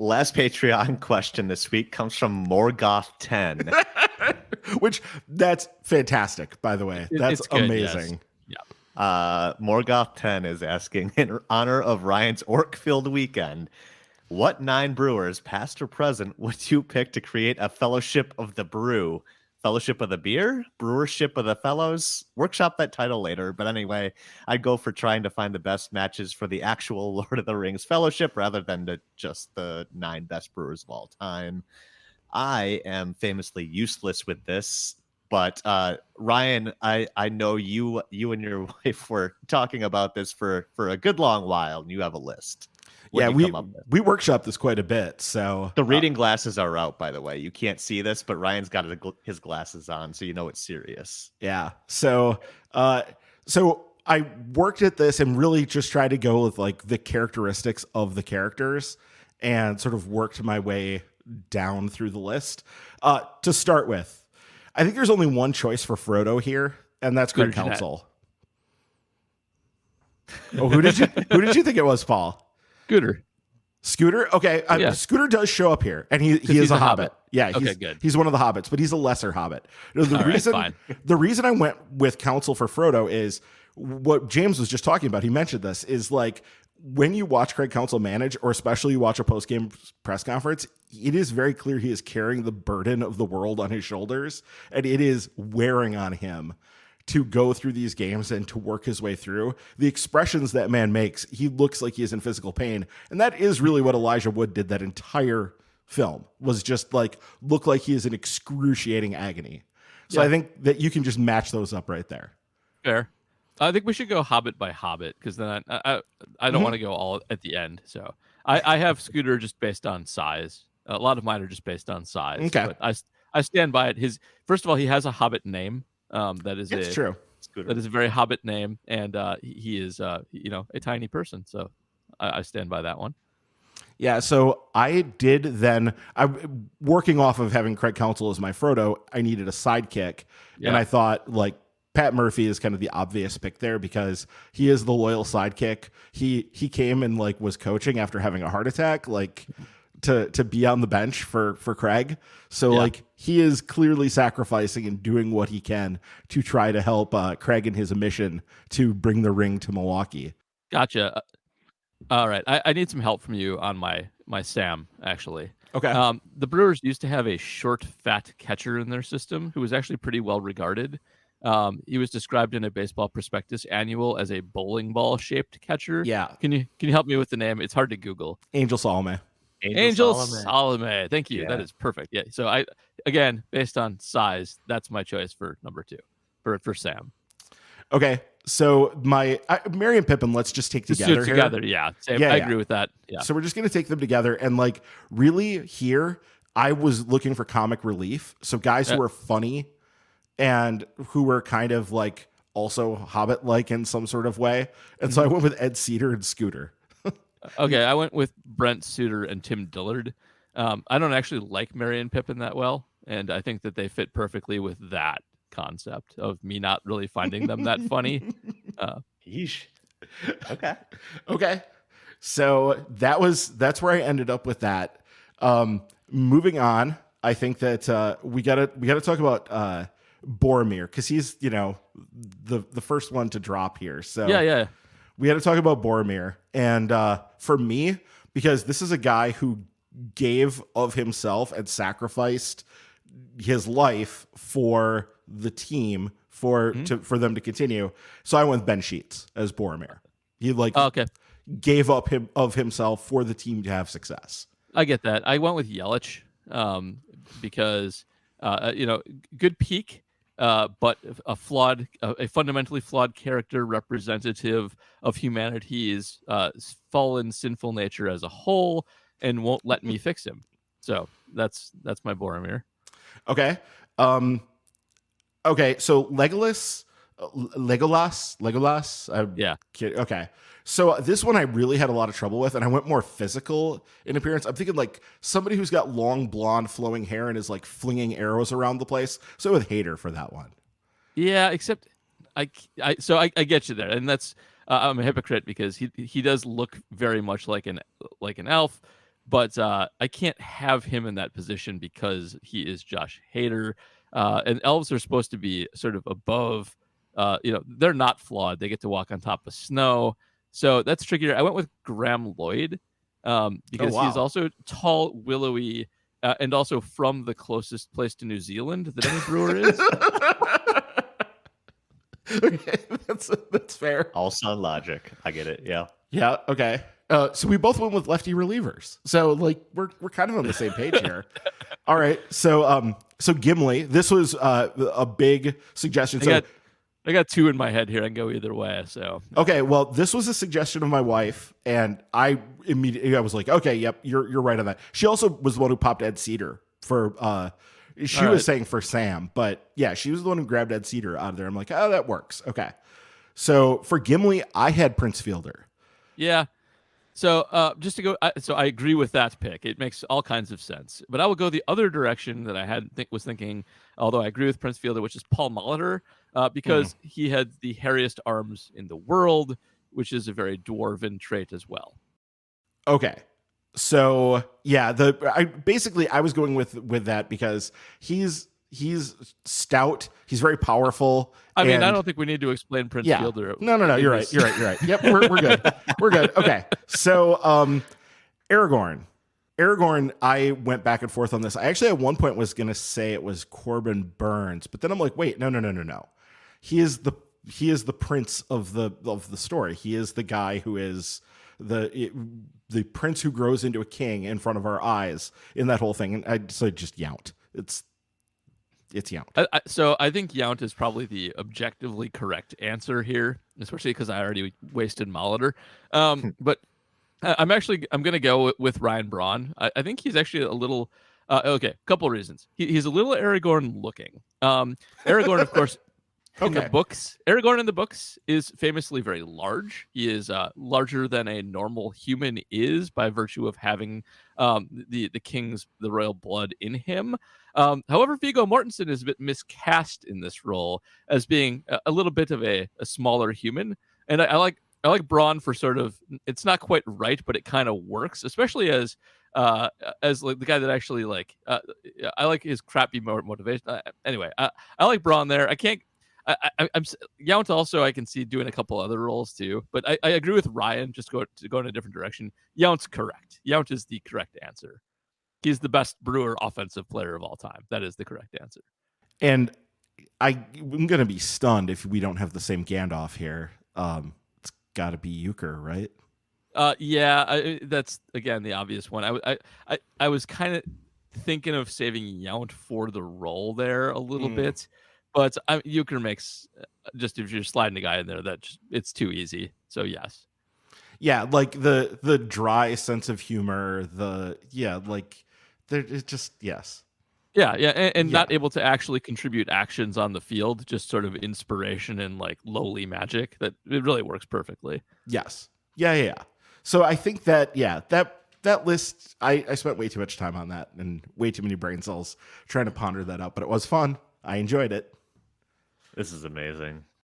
Last Patreon question this week comes from Morgoth10. Which, that's fantastic, by the way. That's good, amazing. Yes. Morgoth10 is asking, in honor of Ryan's Orc-filled weekend, what 9 brewers, past or present, would you pick to create a Fellowship of the Brew? Fellowship of the Beer? Brewership of the Fellows? Workshop that title later. But anyway, I'd go for trying to find the best matches for the actual Lord of the Rings Fellowship rather than just the 9 best brewers of all time. I am famously useless with this, but Ryan, I know you and your wife were talking about this for a good long while, and you have a list. Yeah, we workshopped this quite a bit. So the reading glasses are out, by the way. You can't see this, but Ryan's got his glasses on, so you know it's serious. Yeah. So I worked at this and really just tried to go with like the characteristics of the characters and sort of worked my way down through the list. To start with, I think there's only one choice for Frodo here, and that's Craig Counsell. Oh, who did you think it was, Paul? Scooter. Okay, yeah. Scooter does show up here, and he is a hobbit. Yeah, good. He's one of the hobbits, but he's a lesser hobbit. The reason I went with Counsell for Frodo is what James was just talking about. He mentioned this is like when you watch Craig Counsell manage, or especially you watch a post-game press conference, it is very clear he is carrying the burden of the world on his shoulders, and it is wearing on him to go through these games and to work his way through. The expressions that man makes, he looks like he is in physical pain. And that is really what Elijah Wood did that entire film, was just like, look like he is in excruciating agony. So I think that you can just match those up right there. Fair. I think we should go Hobbit by Hobbit, because then I don't want to go all at the end. So I have Scooter just based on size. A lot of mine are just based on size. Okay. But I stand by it. First of all, he has a Hobbit name. It's true. That is a very Hobbit name, and he is a tiny person. So I stand by that one. Yeah, so I did then. Working off of having Craig Counsell as my Frodo, I needed a sidekick, and I thought like Pat Murphy is kind of the obvious pick there because he is the loyal sidekick. He came and like was coaching after having a heart attack, like to be on the bench for Craig. So like he is clearly sacrificing and doing what he can to try to help Craig in his mission to bring the ring to Milwaukee. Gotcha. All right. I need some help from you on my Sam, actually. Okay. The Brewers used to have a short, fat catcher in their system who was actually pretty well regarded. He was described in a Baseball Prospectus annual as a bowling ball shaped catcher. Yeah. Can you help me with the name? It's hard to Google. Angel Salome. Angel Salome. Thank you. Yeah. That is perfect. Yeah. So again, based on size, that's my choice for number 2 for Sam. Okay. So Merry and Pippin, let's just take together here. Together, yeah. Same. I agree with that. Yeah. So we're just going to take them together, and like really here, I was looking for comic relief. So guys who are funny and who were kind of like also Hobbit-like in some sort of way. And so I went with Ed Cedar and Scooter. Okay, I went with Brent Suter and Tim Dillard. I don't actually like Merry and Pippin that well, and I think that they fit perfectly with that concept of me not really finding them that funny. Yeesh. Okay. So that's where I ended up with that. Moving on, I think that we gotta talk about Boromir, because he's the first one to drop here. So yeah. We had to talk about Boromir. And for me, because this is a guy who gave of himself and sacrificed his life for the team for them to continue. So I went with Ben Sheets as Boromir. He gave up of himself for the team to have success. I get that. I went with Yelich because good peak. But a fundamentally flawed character, representative of humanity's fallen, sinful nature as a whole, and won't let me fix him. So that's my Boromir. Okay. Okay. So Legolas. Yeah. Okay. So this one I really had a lot of trouble with, and I went more physical in appearance. I'm thinking like somebody who's got long, blonde, flowing hair and is like flinging arrows around the place. So with Hader for that one. Yeah, except I get you there, and that's I'm a hypocrite because he does look very much like an elf, but I can't have him in that position because he is Josh Hader. And elves are supposed to be sort of above. They're not flawed. They get to walk on top of snow, so that's trickier. I went with Graham Lloyd because he's also tall, willowy, and also from the closest place to New Zealand that any brewer is. Okay, that's fair. All sound logic. I get it. Yeah. Yeah. Okay. So we both went with lefty relievers. So like we're kind of on the same page here. All right. So Gimli, this was a big suggestion. I got two in my head here. I can go either way. So okay. Well, this was a suggestion of my wife, and I was like, okay, yep, you're right on that. She also was the one who popped Ed Cedar for. She was saying for Sam, but yeah, she was the one who grabbed Ed Cedar out of there. I'm like, oh, that works. Okay. So for Gimli, I had Prince Fielder. Yeah. So just to go, so I agree with that pick. It makes all kinds of sense. But I will go the other direction that I was thinking, although I agree with Prince Fielder, which is Paul Molitor, because he had the hairiest arms in the world, which is a very dwarven trait as well. Okay. So yeah, I was going with that because he's stout. He's very powerful. I mean, I don't think we need to explain Prince Fielder. No. You're right. Yep, we're good. We're good. Okay. So Aragorn. I went back and forth on this. I actually at one point was going to say it was Corbin Burns, but then I'm like, wait, no. He is the prince of the story. He is the guy who is the prince who grows into a king in front of our eyes in that whole thing. And I decided just Yount. It's Yount. So I think Yount is probably the objectively correct answer here, especially because I already wasted Molitor. But I'm going to go with Ryan Braun. I think he's actually a little okay. Couple of reasons. He's a little Aragorn looking. Aragorn, of course. In the books, Aragorn in the books is famously very large. He is larger than a normal human is by virtue of having the royal blood in him. However, Viggo Mortensen is a bit miscast in this role as being a little bit of a smaller human, and I like Braun for sort of, it's not quite right, but it kind of works, especially as like the guy that actually I like his crappy motivation. Anyway, I like Braun there. I'm Yount also I can see doing a couple other roles too, but I agree with Ryan. Just go in a different direction. Yount's correct. Yount is the correct answer. He's the best Brewer offensive player of all time. That is the correct answer. And I'm gonna be stunned if we don't have the same Gandalf here. It's got to be Euchre, right? Yeah, that's again the obvious one. I was kind of thinking of saving Yount for the role there a little bit. But Euchre makes just if you're sliding a guy in there, it's too easy. So yes, yeah, like the dry sense of humor, it's just yes, yeah, and not able to actually contribute actions on the field, just sort of inspiration and like lowly magic. That it really works perfectly. Yes, yeah. So I think that that list, I spent way too much time on that and way too many brain cells trying to ponder that out, but it was fun. I enjoyed it. This is amazing.